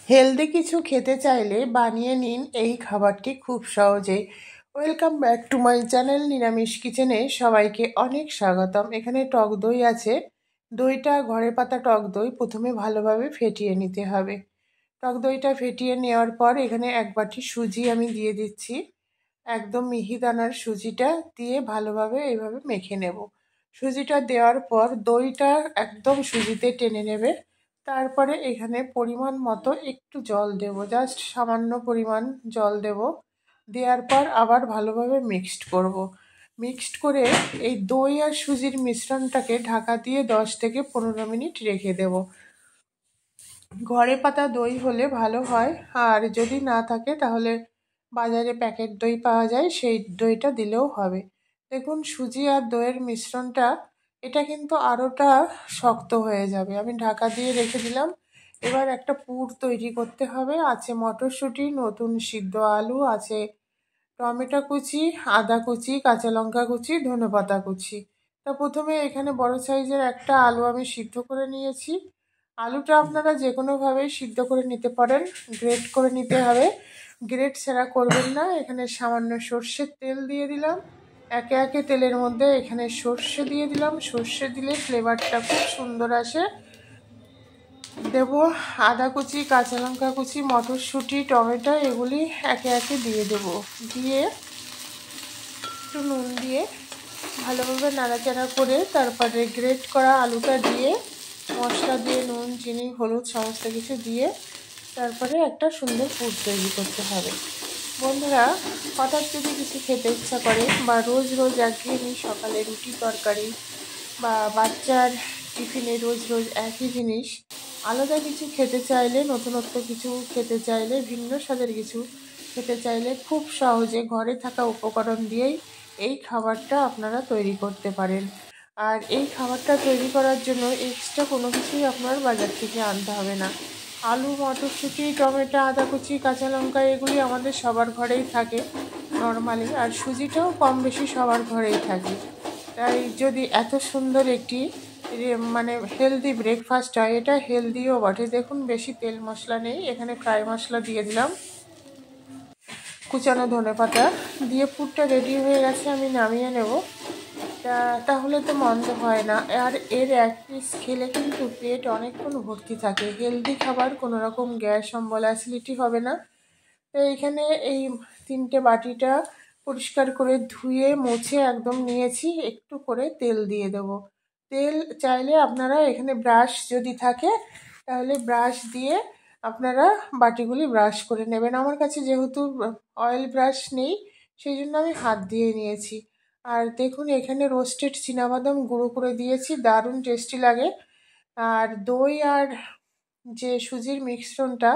Healthy কিছু খেতে চাইলে বানিয়ে নিন এই খাবারটি খুব সহজেই। Welcome back to my channel নিরামিষ কিচেনে সবাইকে অনেক স্বাগতম। এখানে টক দই আছে। দইটা ঘরে পাতা টক দই প্রথমে ভালোভাবে ফেটিয়ে নিতে হবে। টক দইটা ফেটিয়ে নেওয়ার পর এখানে এক বাটি সুজি আমি দিয়ে দিচ্ছি। একদম মিহি দানার সুজিটা দিয়ে ভালোভাবে এইভাবে মেখে নেব। সুজিটা দেওয়ার পর দইটা একদম সুজিতে টেনে নেবে। তারপরে এখানে পরিমাণ মতো একটু জল দেব, জাস্ট সামান্য পরিমাণ জল দেব। দেওয়ার পর আবার ভালোভাবে মিক্সড করব। মিক্সড করে এই দই আর সুজির মিশ্রণটাকে ঢাকা দিয়ে 10 থেকে 15 মিনিট রেখে দেব। ঘরে পাতা দই হলে ভালো হয়, আর যদি না থাকে তাহলে বাজারে প্যাকেট দই পাওয়া যায়, সেই দইটা দিলেও হবে। দেখুন সুজি আর দইয়ের মিশ্রণটা এটা কিন্তু আরোটা শক্ত হয়ে যাবে। আমি ঢাকা দিয়ে রেখে দিলাম। এবার একটা পুর তৈরি করতে হবে। আছে মটরশুঁটি, নতুন সিদ্ধ আলু, আছে টমেটো কুচি, আদা কুচি, কাঁচা লঙ্কা কুচি, ধনেপাতা কুচি। তা প্রথমে এখানে বড় সাইজের একটা আলু আমি সিদ্ধ করে নিয়েছি। আলুটা আপনারা যে কোনোভাবেই সিদ্ধ করে নিতে পারেন, গ্রেট করে নিতে হবে। গ্রেট ছাড়া করবেন না। এখানে সামান্য সর্ষের তেল দিয়ে দিলাম। একে একে তেলের মধ্যে এখানে সর্ষে দিয়ে দিলাম। সর্ষে দিলে ফ্লেভারটা খুব সুন্দর আসে। দেব আদা কুচি, কাঁচা লঙ্কা কুচি, মটরশুঁটি, টমেটো, এগুলি একে একে দিয়ে দেব। দিয়ে একটু নুন দিয়ে ভালোভাবে নাড়াচাড়া করে তারপরে গ্রেট করা আলুটা দিয়ে মশলা দিয়ে নুন, চিনি, হলুদ সমস্ত কিছু দিয়ে তারপরে একটা সুন্দর পুর তৈরি করতে হবে। বন্ধুরা, হঠাৎ যদি কিছু খেতে ইচ্ছা করে বা রোজ রোজ একঘেয়েমি সকালে রুটি তরকারি বা বাচ্চার টিফিনে রোজ রোজ একই জিনিস, আলাদা কিছু খেতে চাইলে, নতুনত্ব কিছু খেতে চাইলে, ভিন্ন স্বাদের কিছু খেতে চাইলে খুব সহজে ঘরে থাকা উপকরণ দিয়েই এই খাবারটা আপনারা তৈরি করতে পারেন। আর এই খাবারটা তৈরি করার জন্য এক্সট্রা কোনো কিছুই আপনার বাজার থেকে আনতে হবে না। আলু, মটরশুঁটি, টমেটো, আদা কুচি, কাঁচা লঙ্কা এগুলি আমাদের সবার ঘরেই থাকে নর্মালি, আর সুজিটাও কম বেশি সবার ঘরেই থাকে। তাই যদি এত সুন্দর একটি মানে হেলদি ব্রেকফাস্ট হয়, এটা হেলদিও বটে। দেখুন বেশি তেল মশলা নেই। এখানে ফ্রাই মশলা দিয়ে দিলাম, কুচানো ধনেপাতা দিয়ে পুরটা রেডি হয়ে গেছে। আমি নামিয়ে নেব। তাহলে তো মন্দ হয় না। আর এর এক পিস খেলে কিন্তু পেট অনেকক্ষণ ভর্তি থাকে। হেলদি খাবার, কোনো রকম গ্যাস অম্বল অ্যাসিডিটি হবে না। তো এইখানে এই 3টে বাটিটা পরিষ্কার করে ধুয়ে মুছে একদম নিয়েছি। একটু করে তেল দিয়ে দেব। তেল চাইলে আপনারা এখানে ব্রাশ যদি থাকে তাহলে ব্রাশ দিয়ে আপনারা বাটিগুলি ব্রাশ করে নেবেন। আমার কাছে যেহেতু অয়েল ব্রাশ নেই, সেই জন্য আমি হাত দিয়ে নিয়েছি। আর দেখুন এখানে রোস্টেড চিনাবাদাম গুঁড়ো করে দিয়েছি, দারুণ টেস্টি লাগে। আর দই আর যে সুজির মিশ্রণটা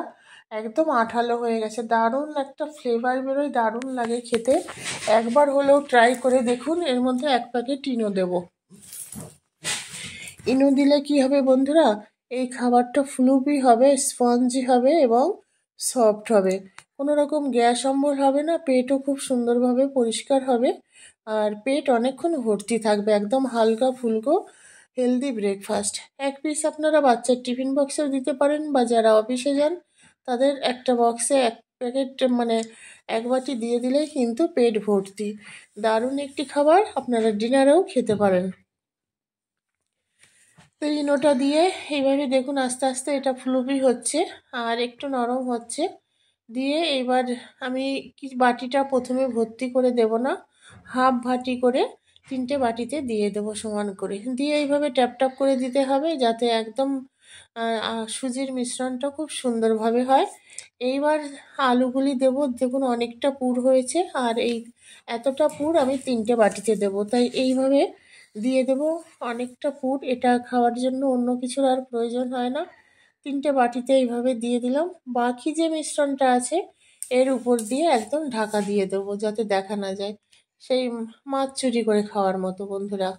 একদম আঠালো হয়ে গেছে, দারুণ একটা ফ্লেভার বেরোয়, দারুণ লাগে খেতে। একবার হলেও ট্রাই করে দেখুন। এর মধ্যে 1 প্যাকেট ইনো দেব। ইনো দিলে কি হবে বন্ধুরা, এই খাবারটা ফ্লুফি হবে, স্পঞ্জি হবে এবং সফট হবে। কোনো রকম গ্যাস অম্বল হবে না, পেটও খুব সুন্দরভাবে পরিষ্কার হবে, আর পেট অনেকক্ষণ ভর্তি থাকবে। একদম হালকা ফুলকো হেলদি ব্রেকফাস্ট। এক পিস আপনারা বাচ্চার টিফিন বক্সেও দিতে পারেন, বা যারা অফিসে যান তাদের একটা বক্সে 1 প্যাকেট মানে 1 বাটি দিয়ে দিলেই কিন্তু পেট ভর্তি। দারুণ একটি খাবার, আপনারা ডিনারেও খেতে পারেন। তো ইনোটা দিয়ে এইভাবে দেখুন আস্তে আস্তে এটা ফ্লুফি হচ্ছে আর একটু নরম হচ্ছে। দিয়ে এবার আমি কি বাটিটা প্রথমে ভর্তি করে দেব না, হাফ বাটি করে 3টে বাটিতে দিয়ে দেবো সমান করে। দিয়ে এইভাবে ট্যাপ ট্যাপ করে দিতে হবে যাতে একদম সুজির মিশ্রণটা খুব সুন্দরভাবে হয়। এইবার আলুগুলি দেব। দেখুন অনেকটা পুর হয়েছে, আর এই এতটা পুর আমি 3টে বাটিতে দেব, তাই এইভাবে দিয়ে দেব অনেকটা পুর। এটা খাওয়ার জন্য অন্য কিছুর আর প্রয়োজন হয় না। 3টে বাটিতে এইভাবে দিয়ে দিলাম। বাকি যে মিশ্রণটা আছে এর উপর দিয়ে একদম ঢাকা দিয়ে দেবো যাতে দেখা না যায়, সেই মাছ চুরি করে খাওয়ার মতো বন্ধুরা।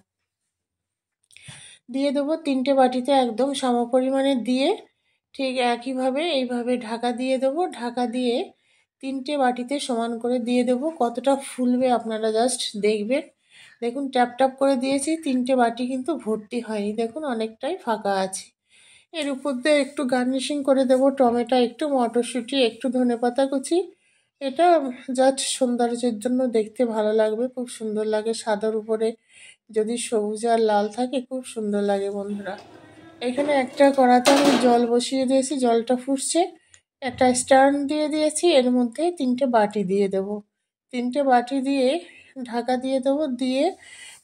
দিয়ে দেবো 3টে বাটিতে একদম সমপরিমাণে দিয়ে ঠিক একইভাবে এইভাবে ঢাকা দিয়ে দেবো। ঢাকা দিয়ে 3টে বাটিতে সমান করে দিয়ে দেবো। কতটা ফুলবে আপনারা জাস্ট দেখবেন। দেখুন ট্যাপ ট্যাপ করে দিয়েছি, 3টে বাটি কিন্তু ভর্তি হয়নি, দেখুন অনেকটাই ফাঁকা আছে। এর উপর দিয়ে একটু গার্নিশিং করে দেব টমেটো, একটু মটরশুঁটি, একটু ধনেপাতা কুচি। এটা জাস্ট সৌন্দর্যের জন্য, দেখতে ভালো লাগবে, খুব সুন্দর লাগে। সাদার উপরে যদি সবুজ আর লাল থাকে খুব সুন্দর লাগে বন্ধুরা। এখানে একটা কড়াতে আমি জল বসিয়ে দিয়েছি, জলটা ফুটছে। একটা স্ট্যান্ড দিয়ে দিয়েছি, এর মধ্যে 3টে বাটি দিয়ে দেব। 3টে বাটি দিয়ে ঢাকা দিয়ে দেবো, দিয়ে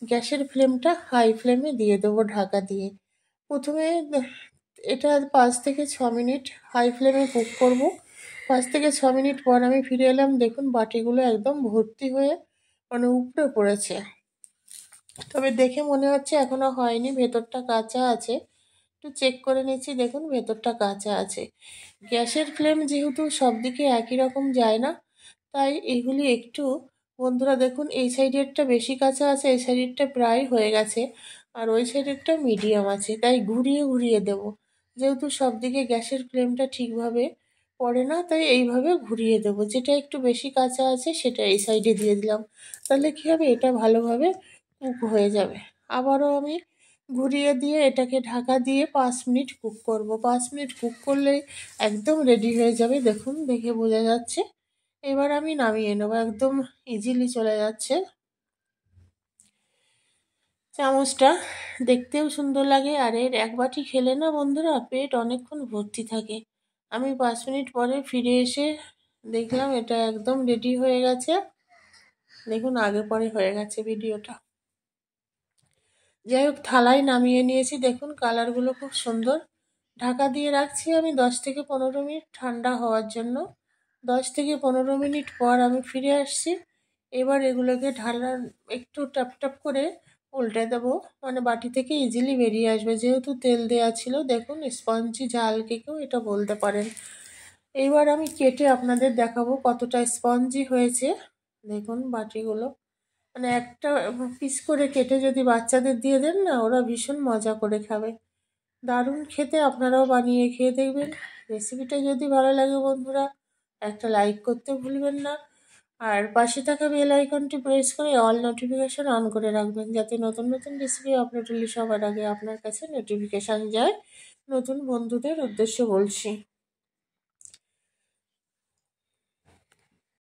গ্যাসের ফ্লেমটা হাই ফ্লেমে দিয়ে দেবো ঢাকা দিয়ে। প্রথমে এটা 5 থেকে 6 মিনিট হাই ফ্লেমে কুক করব। 5 থেকে 6 মিনিট পর আমি ফিরে এলাম, দেখুন বাটিগুলো একদম ভর্তি হয়ে মানে উপরে পড়েছে। তবে দেখে মনে হচ্ছে এখনো হয়নি, ভেতরটা কাঁচা আছে। একটু চেক করে নিচ্ছি, দেখুন ভেতরটা কাঁচা আছে। গ্যাসের ফ্লেম যেহেতু সব দিকে একই রকম যায় না, তাই এগুলি একটু, বন্ধুরা দেখুন এই সাইডেরটা বেশি কাঁচা আছে, এই সাইডেরটা প্রায় হয়ে গেছে, আর ওই সাইডেরটা মিডিয়াম আছে। তাই ঘুরিয়ে ঘুরিয়ে দেব, যেহেতু সব দিকে গ্যাসের ফ্লেমটা ঠিকভাবে পড়ে না, তাই এইভাবে ঘুরিয়ে দেব। যেটা একটু বেশি কাঁচা আছে সেটা এই সাইডে দিয়ে দিলাম, তাহলে কী হবে, এটা ভালোভাবে কুক হয়ে যাবে। আবারও আমি ঘুরিয়ে দিয়ে এটাকে ঢাকা দিয়ে 5 মিনিট কুক করব। 5 মিনিট কুক করলেই একদম রেডি হয়ে যাবে, দেখুন দেখে বোঝা যাচ্ছে। এবার আমি নামিয়ে নেবো, একদম ইজিলি চলে যাচ্ছে। চামচটা দেখতেও সুন্দর লাগে, আর এর এক বাটি খেলে না বন্ধুরা পেট অনেকক্ষণ ভর্তি থাকে। আমি 5 মিনিট পরে ফিরে এসে দেখলাম এটা একদম রেডি হয়ে গেছে। দেখুন আগে পরে হয়ে গেছে ভিডিওটা। যাই হোক, থালায় নামিয়ে নিয়েছি, দেখুন কালারগুলো খুব সুন্দর। ঢাকা দিয়ে রাখছি আমি 10 থেকে 15 মিনিট ঠান্ডা হওয়ার জন্য। 10 থেকে 15 মিনিট পর আমি ফিরে আসছি। এবার এগুলোকে ঢালার একটু ট্যাপ ট্যাপ করে উল্টে দেবো, মানে বাটি থেকে ইজিলি বেরিয়ে আসবে, যেহেতু তেল দেওয়া ছিল। দেখুন স্পঞ্জি ঝাল কেকেও এটা বলতে পারেন। এইবার আমি কেটে আপনাদের দেখাবো কতটা স্পঞ্জি হয়েছে। দেখুন বাটিগুলো, মানে একটা পিস করে কেটে যদি বাচ্চাদের দিয়ে দেন না, ওরা ভীষণ মজা করে খাবে। দারুণ খেতে, আপনারাও বানিয়ে খেয়ে দেখবেন। রেসিপিটা যদি ভালো লাগে বন্ধুরা, একটা লাইক করতে ভুলবেন না, আর পাশে থাকা বেল আইকনটি প্রেস করে অল নোটিফিকেশন অন করে রাখবেন, যাতে নতুন নতুন রেসিপি আপলোড হলে সবার আগে আপনার কাছে নোটিফিকেশান যায়। নতুন বন্ধুদের উদ্দেশ্য বলছি।